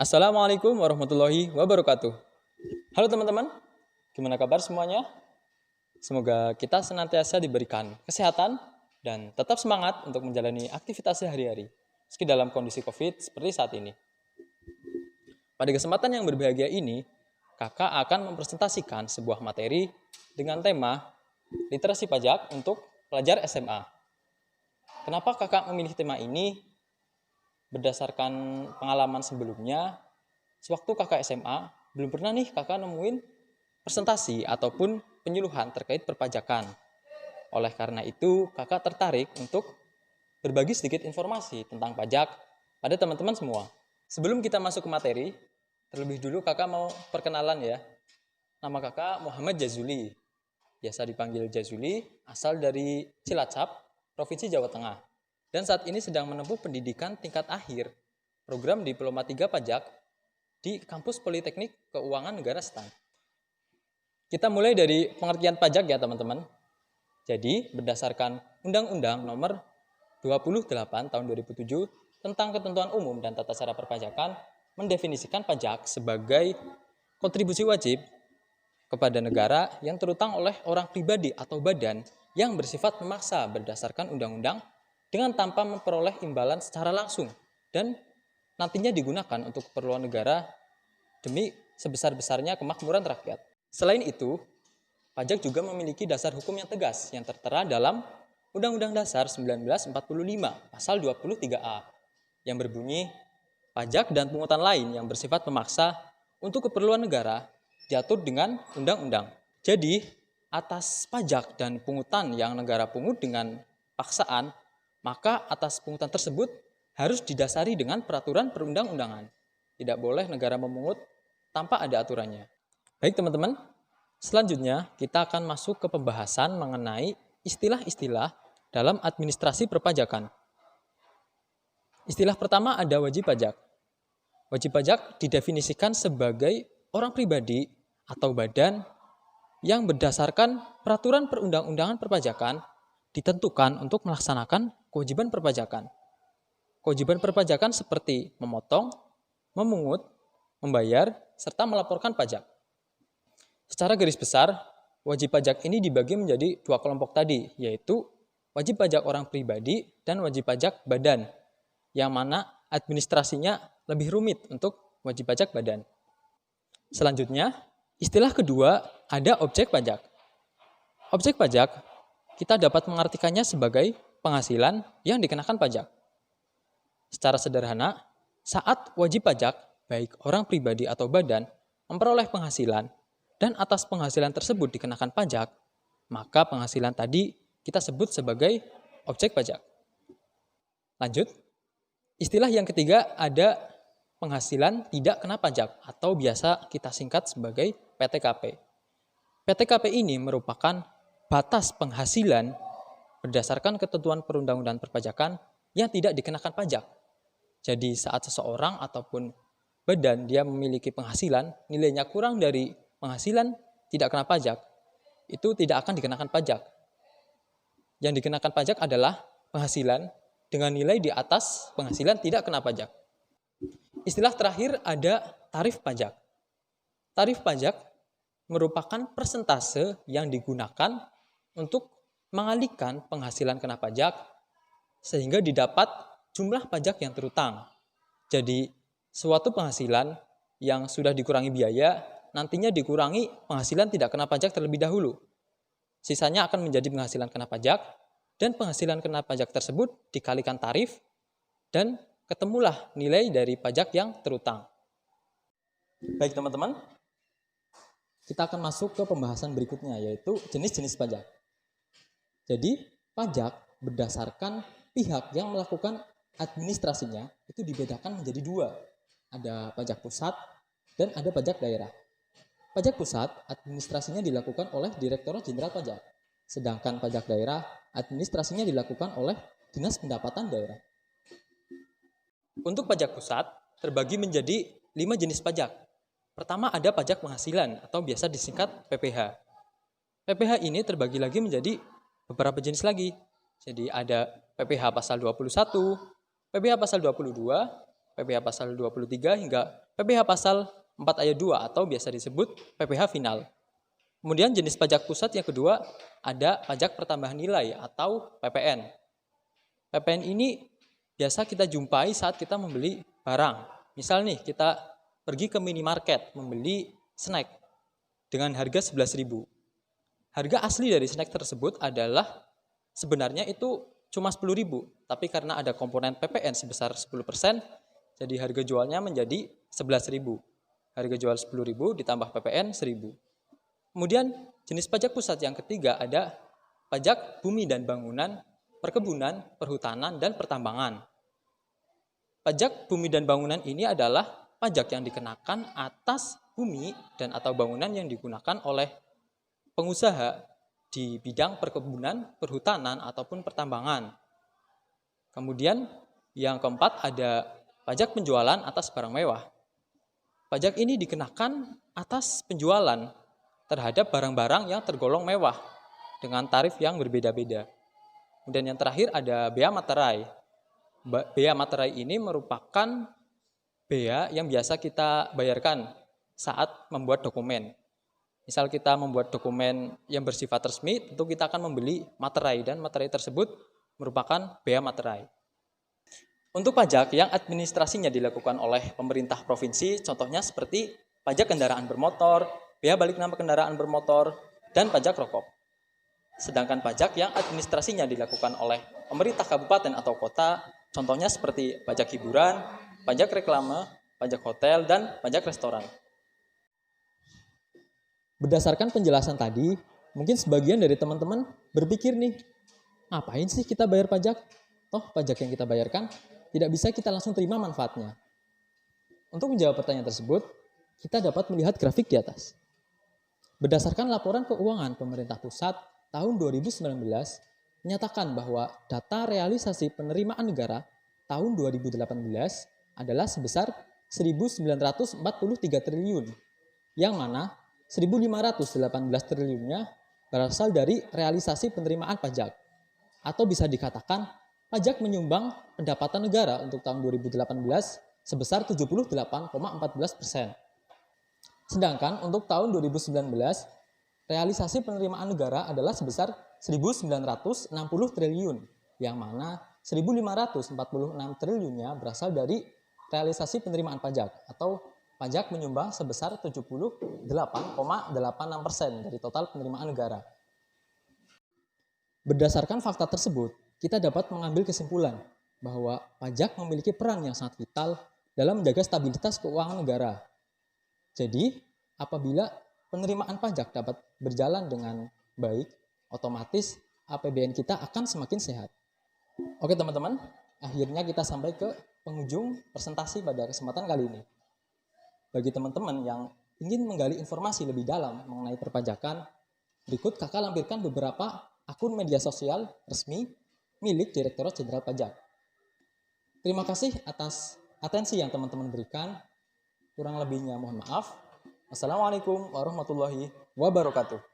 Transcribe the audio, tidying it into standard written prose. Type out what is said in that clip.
Assalamualaikum warahmatullahi wabarakatuh. Halo teman-teman, gimana kabar semuanya? Semoga kita senantiasa diberikan kesehatan dan tetap semangat untuk menjalani aktivitas sehari-hari, meski dalam kondisi COVID seperti saat ini. Pada kesempatan yang berbahagia ini, kakak akan mempresentasikan sebuah materi dengan tema literasi pajak untuk pelajar SMA. Kenapa kakak memilih tema ini? Berdasarkan pengalaman sebelumnya, sewaktu kakak SMA, belum pernah nih kakak nemuin presentasi ataupun penyuluhan terkait perpajakan. Oleh karena itu, kakak tertarik untuk berbagi sedikit informasi tentang pajak pada teman-teman semua. Sebelum kita masuk ke materi, terlebih dulu kakak mau perkenalan ya. Nama kakak Muhammad Jazuli, biasa dipanggil Jazuli, asal dari Cilacap, Provinsi Jawa Tengah. Dan saat ini sedang menempuh pendidikan tingkat akhir, program Diploma 3 Pajak di Kampus Politeknik Keuangan Negara Setang. Kita mulai dari pengertian pajak ya teman-teman. Jadi berdasarkan Undang-Undang Nomor 28 Tahun 2007 tentang Ketentuan Umum dan Tata Cara Perpajakan mendefinisikan pajak sebagai kontribusi wajib kepada negara yang terutang oleh orang pribadi atau badan yang bersifat memaksa berdasarkan undang-undang dengan tanpa memperoleh imbalan secara langsung dan nantinya digunakan untuk keperluan negara demi sebesar-besarnya kemakmuran rakyat. Selain itu, pajak juga memiliki dasar hukum yang tegas yang tertera dalam Undang-Undang Dasar 1945 pasal 23A yang berbunyi, pajak dan pungutan lain yang bersifat memaksa untuk keperluan negara diatur dengan undang-undang. Jadi, atas pajak dan pungutan yang negara pungut dengan paksaan, maka atas pungutan tersebut harus didasari dengan peraturan perundang-undangan. Tidak boleh negara memungut tanpa ada aturannya. Baik teman-teman, selanjutnya kita akan masuk ke pembahasan mengenai istilah-istilah dalam administrasi perpajakan. Istilah pertama ada wajib pajak. Wajib pajak didefinisikan sebagai orang pribadi atau badan yang berdasarkan peraturan perundang-undangan perpajakan ditentukan untuk melaksanakan kewajiban perpajakan. Kewajiban perpajakan seperti memotong, memungut, membayar, serta melaporkan pajak. Secara garis besar, wajib pajak ini dibagi menjadi dua kelompok tadi, yaitu wajib pajak orang pribadi dan wajib pajak badan, yang mana administrasinya lebih rumit untuk wajib pajak badan. Selanjutnya, istilah kedua ada objek pajak. Objek pajak kita dapat mengartikannya sebagai penghasilan yang dikenakan pajak. Secara sederhana, saat wajib pajak, baik orang pribadi atau badan, memperoleh penghasilan, dan atas penghasilan tersebut dikenakan pajak, maka penghasilan tadi kita sebut sebagai objek pajak. Lanjut, istilah yang ketiga ada penghasilan tidak kena pajak atau biasa kita singkat sebagai PTKP. PTKP ini merupakan batas penghasilan berdasarkan ketentuan perundang-undangan perpajakan yang tidak dikenakan pajak. Jadi saat seseorang ataupun badan dia memiliki penghasilan, nilainya kurang dari penghasilan tidak kena pajak, itu tidak akan dikenakan pajak. Yang dikenakan pajak adalah penghasilan dengan nilai di atas penghasilan tidak kena pajak. Istilah terakhir ada tarif pajak. Tarif pajak merupakan persentase yang digunakan untuk mengalihkan penghasilan kena pajak sehingga didapat jumlah pajak yang terutang. Jadi suatu penghasilan yang sudah dikurangi biaya nantinya dikurangi penghasilan tidak kena pajak terlebih dahulu. Sisanya akan menjadi penghasilan kena pajak dan penghasilan kena pajak tersebut dikalikan tarif dan ketemulah nilai dari pajak yang terutang. Baik teman-teman, kita akan masuk ke pembahasan berikutnya yaitu jenis-jenis pajak. Jadi, pajak berdasarkan pihak yang melakukan administrasinya itu dibedakan menjadi dua. Ada pajak pusat dan ada pajak daerah. Pajak pusat administrasinya dilakukan oleh Direktorat Jenderal Pajak. Sedangkan pajak daerah administrasinya dilakukan oleh Dinas Pendapatan Daerah. Untuk pajak pusat terbagi menjadi 5 jenis pajak. Pertama ada pajak penghasilan atau biasa disingkat PPH. PPH ini terbagi lagi menjadi beberapa jenis lagi. Jadi ada PPH pasal 21, PPH pasal 22, PPh pasal 23 hingga PPh pasal 4 ayat 2 atau biasa disebut PPh final. Kemudian jenis pajak pusat yang kedua ada pajak pertambahan nilai atau PPN. PPN ini biasa kita jumpai saat kita membeli barang. Misal nih kita pergi ke minimarket membeli snack dengan harga 11.000. Harga asli dari snack tersebut adalah sebenarnya itu cuma 10.000, tapi karena ada komponen PPN sebesar 10%, jadi harga jualnya menjadi 11.000. Harga jual 10.000 ditambah PPN 1.000. Kemudian jenis pajak pusat yang ketiga ada pajak bumi dan bangunan, perkebunan, perhutanan, dan pertambangan. Pajak bumi dan bangunan ini adalah pajak yang dikenakan atas bumi dan atau bangunan yang digunakan oleh pengusaha di bidang perkebunan, perhutanan, ataupun pertambangan. Kemudian yang keempat ada pajak penjualan atas barang mewah. Pajak ini dikenakan atas penjualan terhadap barang-barang yang tergolong mewah dengan tarif yang berbeda-beda. Dan yang terakhir ada bea materai. Bea materai ini merupakan bea yang biasa kita bayarkan saat membuat dokumen. Misal kita membuat dokumen yang bersifat resmi, tentu kita akan membeli materai dan materai tersebut merupakan bea materai. Untuk pajak yang administrasinya dilakukan oleh pemerintah provinsi, contohnya seperti pajak kendaraan bermotor, bea balik nama kendaraan bermotor, dan pajak rokok. Sedangkan pajak yang administrasinya dilakukan oleh pemerintah kabupaten atau kota, contohnya seperti pajak hiburan, pajak reklame, pajak hotel, dan pajak restoran. Berdasarkan penjelasan tadi, mungkin sebagian dari teman-teman berpikir nih, ngapain sih kita bayar pajak? Toh pajak yang kita bayarkan tidak bisa kita langsung terima manfaatnya. Untuk menjawab pertanyaan tersebut, kita dapat melihat grafik di atas. Berdasarkan laporan keuangan pemerintah pusat tahun 2019, menyatakan bahwa data realisasi penerimaan negara tahun 2018 adalah sebesar 1.943 triliun, yang mana 1.518 triliunnya berasal dari realisasi penerimaan pajak, atau bisa dikatakan pajak menyumbang pendapatan negara untuk tahun 2018 sebesar 78,14%. Sedangkan untuk tahun 2019, realisasi penerimaan negara adalah sebesar 1.960 triliun, yang mana 1.546 triliunnya berasal dari realisasi penerimaan pajak, atau pajak menyumbang sebesar 78,86% dari total penerimaan negara. Berdasarkan fakta tersebut, kita dapat mengambil kesimpulan bahwa pajak memiliki peran yang sangat vital dalam menjaga stabilitas keuangan negara. Jadi, apabila penerimaan pajak dapat berjalan dengan baik, otomatis APBN kita akan semakin sehat. Oke teman-teman, akhirnya kita sampai ke penghujung presentasi pada kesempatan kali ini. Bagi teman-teman yang ingin menggali informasi lebih dalam mengenai perpajakan, berikut kakak lampirkan beberapa akun media sosial resmi milik Direktorat Jenderal Pajak. Terima kasih atas atensi yang teman-teman berikan. Kurang lebihnya mohon maaf. Wassalamualaikum warahmatullahi wabarakatuh.